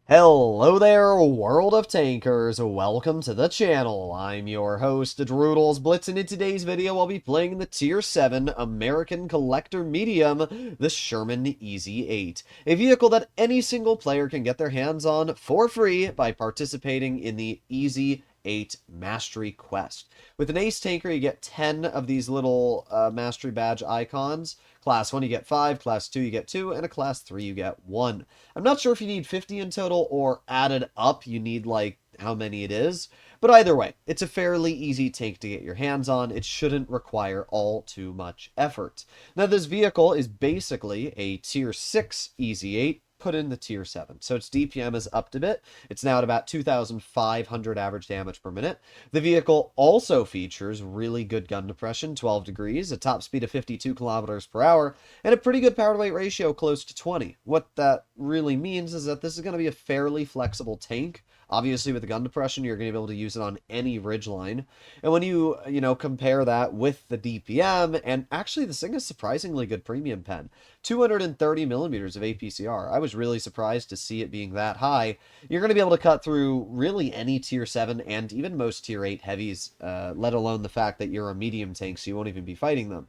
Hello there, world of tankers. Welcome to the channel. I'm your host, Droodles Blitz, and in today's video, I'll be playing the Tier 7 American Collector Medium, the Sherman EZ-8, a vehicle that any single player can get their hands on for free by participating in the EZ-8 Mastery Quest. With an Ace Tanker, you get 10 of these little Mastery Badge icons. Class 1, you get 5, Class 2, you get 2, and a Class 3, you get 1. I'm not sure if you need 50 in total or added up, you need like how many it is. But either way, it's a fairly easy tank to get your hands on. It shouldn't require all too much effort. Now, this vehicle is basically a Tier 6 EZ-8 put in the Tier 7. So its DPM is upped a bit. It's now at about 2,500 average damage per minute. The vehicle also features really good gun depression, 12 degrees, a top speed of 52 kilometers per hour, and a pretty good power-to-weight ratio close to 20. What that really means is that this is going to be a fairly flexible tank. Obviously, with the gun depression, you're going to be able to use it on any ridgeline. And when you compare that with the DPM, and actually this thing is surprisingly good premium pen, 230 millimeters of APCR. I was really surprised to see it being that high. You're going to be able to cut through really any Tier 7 and even most Tier 8 heavies, let alone the fact that you're a medium tank, so you won't even be fighting them.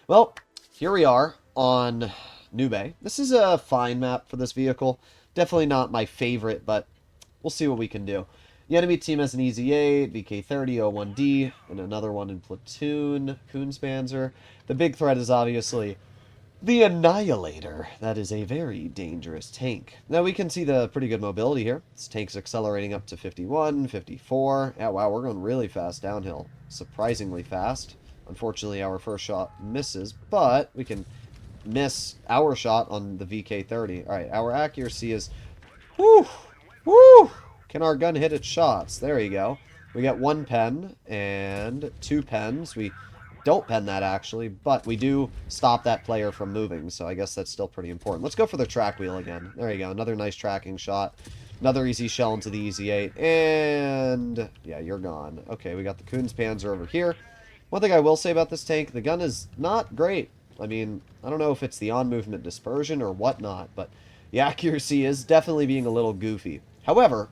Well, here we are on Nube. This is a fine map for this vehicle. Definitely not my favorite, but we'll see what we can do. The enemy team has an EZ-8, VK-30, O1D, and another one in Platoon, Koonspanzer. The big threat is obviously the Annihilator. That is a very dangerous tank. Now we can see the pretty good mobility here. This tank's accelerating up to 51, 54. Yeah, wow, we're going really fast downhill. Surprisingly fast. Unfortunately, our first shot misses, but we can miss our shot on the VK-30. All right, our accuracy is... Whew! Woo! Can our gun hit its shots? There you go. We got 1 pen and 2 pens. We don't pen that, actually, but we do stop that player from moving, so I guess that's still pretty important. Let's go for the track wheel again. There you go. Another nice tracking shot. Another easy shell into the EZ-8, and... yeah, you're gone. Okay, we got the Koonspanzer over here. One thing I will say about this tank, the gun is not great. I mean, I don't know if it's the on-movement dispersion or whatnot, but the accuracy is definitely being a little goofy. However,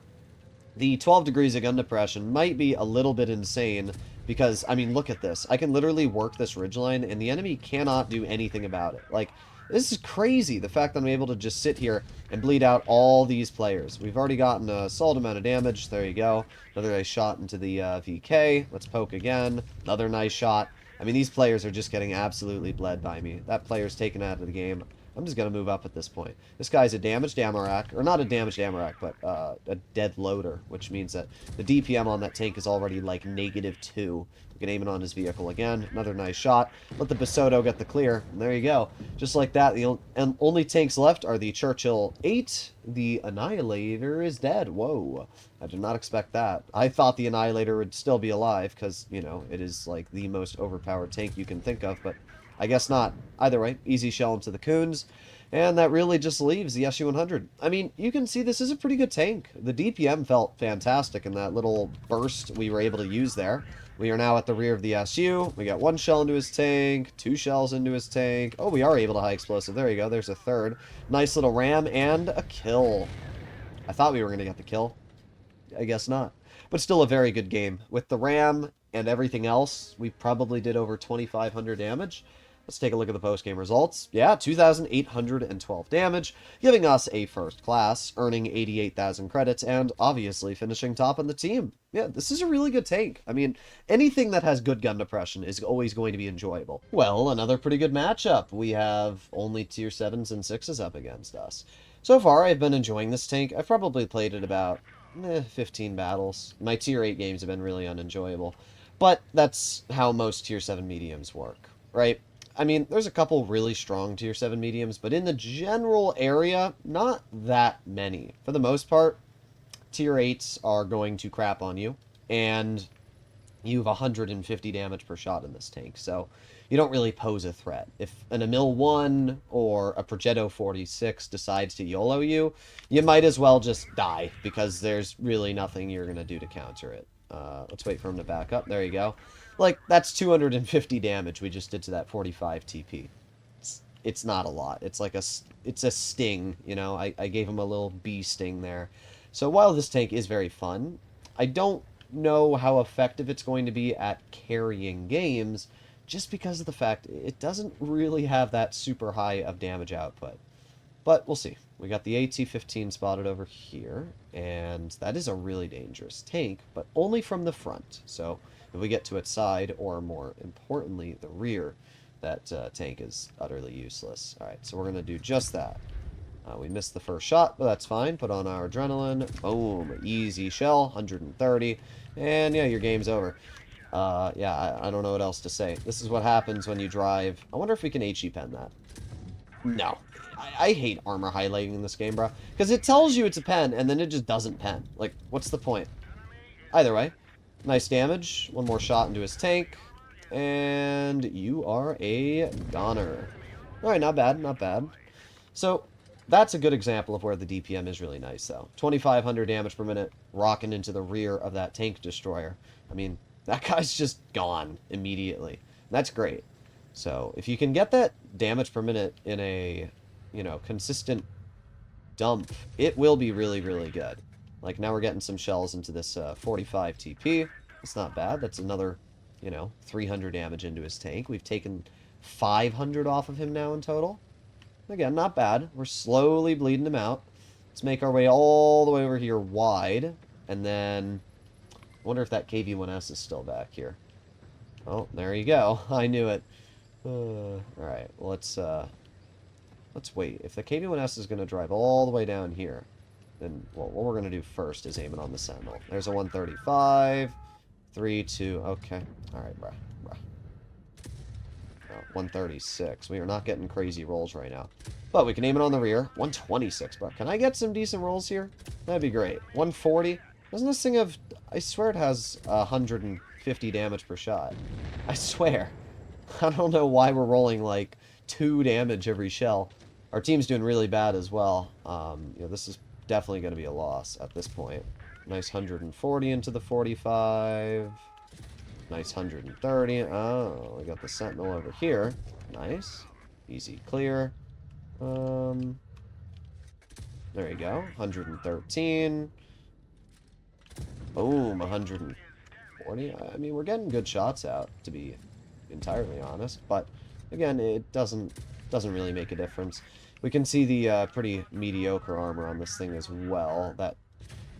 the 12 degrees of gun depression might be a little bit insane because, I mean, look at this. I can literally work this ridgeline, and the enemy cannot do anything about it. Like, this is crazy, the fact that I'm able to just sit here and bleed out all these players. We've already gotten a solid amount of damage. There you go. Another nice shot into the VK. Let's poke again. Another nice shot. I mean, these players are just getting absolutely bled by me. That player's taken out of the game. I'm just going to move up at this point. This guy's a damaged ammo rack, or not a damaged ammo rack, but a dead loader, which means that the DPM on that tank is already like -2. We can aim it on his vehicle again. Another nice shot. Let the Basoto get the clear. And there you go. Just like that, the only tanks left are the Churchill 8. The Annihilator is dead. Whoa. I did not expect that. I thought the Annihilator would still be alive, because, you know, it is like the most overpowered tank you can think of, but I guess not. Either way, easy shell into the Koons. And that really just leaves the SU-100. I mean, you can see this is a pretty good tank. The DPM felt fantastic in that little burst we were able to use there. We are now at the rear of the SU. We got 1 shell into his tank, 2 shells into his tank. Oh, we are able to high explosive. There you go. There's a third. Nice little ram and a kill. I thought we were going to get the kill. I guess not. But still a very good game. With the ram and everything else, we probably did over 2,500 damage. Let's take a look at the post-game results. Yeah, 2,812 damage, giving us a first class, earning 88,000 credits, and obviously finishing top on the team. Yeah, this is a really good tank. I mean, anything that has good gun depression is always going to be enjoyable. Well, another pretty good matchup. We have only Tier 7s and 6s up against us. So far, I've been enjoying this tank. I've probably played it about 15 battles. My Tier 8 games have been really unenjoyable. But that's how most Tier 7 mediums work, right? I mean, there's a couple really strong Tier 7 mediums, but in the general area, not that many. For the most part, Tier 8s are going to crap on you, and you have 150 damage per shot in this tank, so you don't really pose a threat. If an Emil 1 or a Progetto 46 decides to YOLO you, you might as well just die, because there's really nothing you're going to do to counter it. Let's wait for him to back up. There you go. Like, that's 250 damage we just did to that 45 TP. It's not a lot. It's like it's a sting, you know? I gave him a little bee sting there. So while this tank is very fun, I don't know how effective it's going to be at carrying games, just because of the fact it doesn't really have that super high of damage output. But we'll see. We got the AT-15 spotted over here, and that is a really dangerous tank, but only from the front. So if we get to its side, or more importantly, the rear, that tank is utterly useless. Alright, so we're going to do just that. We missed the first shot, but that's fine. Put on our adrenaline. Boom. Easy shell. 130. And yeah, your game's over. Yeah, I don't know what else to say. This is what happens when you drive. I wonder if we can HE pen that. No. I hate armor highlighting in this game, bro. Because it tells you it's a pen, and then it just doesn't pen. Like, what's the point? Either way. Nice damage. One more shot into his tank. And you are a goner. Alright, not bad, not bad. So, that's a good example of where the DPM is really nice, though. 2,500 damage per minute, rocking into the rear of that tank destroyer. I mean, that guy's just gone immediately. That's great. So, if you can get that damage per minute in a, you know, consistent dump, it will be really, really good. Like, now we're getting some shells into this 45 TP. It's not bad. That's another, you know, 300 damage into his tank. We've taken 500 off of him now in total. Again, not bad. We're slowly bleeding him out. Let's make our way all the way over here wide. And then, I wonder if that KV-1S is still back here. Oh, there you go. I knew it. Alright, well, let's wait. If the KV-1S is going to drive all the way down here, then, well, what we're going to do first is aim it on the Sentinel. There's a 135. 3, 2, okay. Alright, bruh. 136. We are not getting crazy rolls right now. But we can aim it on the rear. 126, bro. Can I get some decent rolls here? That'd be great. 140. Doesn't this thing have... I swear it has 150 damage per shot. I swear. I don't know why we're rolling like 2 damage every shell. Our team's doing really bad as well. You know, this is definitely going to be a loss at this point. Nice 140 into the 45. Nice 130. Oh, we got the Sentinel over here. Nice. Easy clear. There you go. 113. Boom. 140. I mean, we're getting good shots out, to be entirely honest. But, again, it doesn't really make a difference. We can see the pretty mediocre armor on this thing as well. That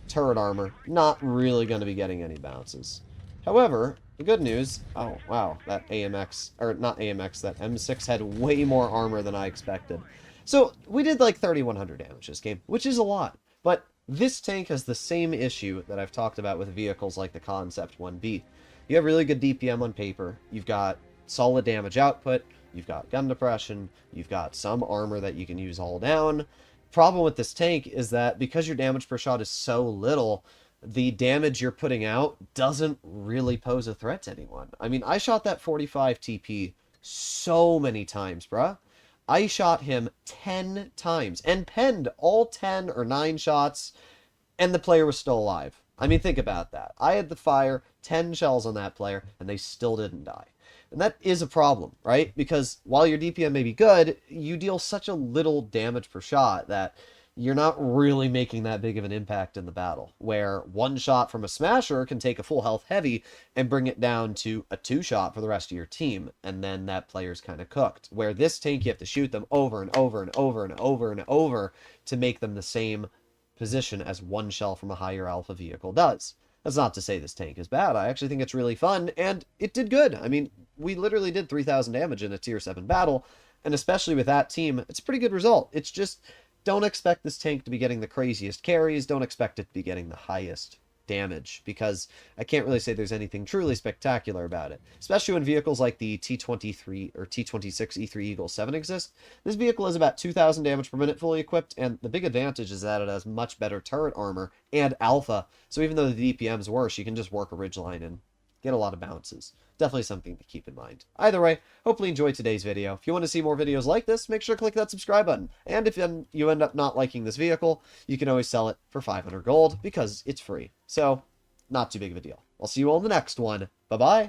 turret armor, not really going to be getting any bounces. However, the good news... Oh, wow. That AMX... Or, not AMX. That M6 had way more armor than I expected. So, we did like 3,100 damage this game, which is a lot. But this tank has the same issue that I've talked about with vehicles like the Concept 1B. You have really good DPM on paper. You've got solid damage output. You've got gun depression. You've got some armor that you can use all down. Problem with this tank is that because your damage per shot is so little... the damage you're putting out doesn't really pose a threat to anyone. I mean, I shot that 45 TP so many times, bruh. I shot him 10 times and penned all 10 or 9 shots, and the player was still alive. I mean, think about that. I had to fire 10 shells on that player, and they still didn't die. And that is a problem, right? Because while your DPM may be good, you deal such a little damage per shot that you're not really making that big of an impact in the battle, where one shot from a smasher can take a full health heavy and bring it down to a 2 shot for the rest of your team, and then that player's kind of cooked. Where this tank, you have to shoot them over and over and over and over and over to make them the same position as one shell from a higher alpha vehicle does. That's not to say this tank is bad. I actually think it's really fun, and it did good. I mean, we literally did 3,000 damage in a tier 7 battle, and especially with that team, it's a pretty good result. It's just... don't expect this tank to be getting the craziest carries. Don't expect it to be getting the highest damage, because I can't really say there's anything truly spectacular about it. Especially when vehicles like the T-23 or T-26 E3 Eagle 7 exist. This vehicle is about 2,000 damage per minute fully equipped, and the big advantage is that it has much better turret armor and alpha. So even though the DPM is worse, you can just work a ridgeline and get a lot of bounces. Definitely something to keep in mind. Either way, hopefully you enjoyed today's video. If you want to see more videos like this, make sure to click that subscribe button. And if you end up not liking this vehicle, you can always sell it for 500 gold because it's free. So, not too big of a deal. I'll see you all in the next one. Bye-bye.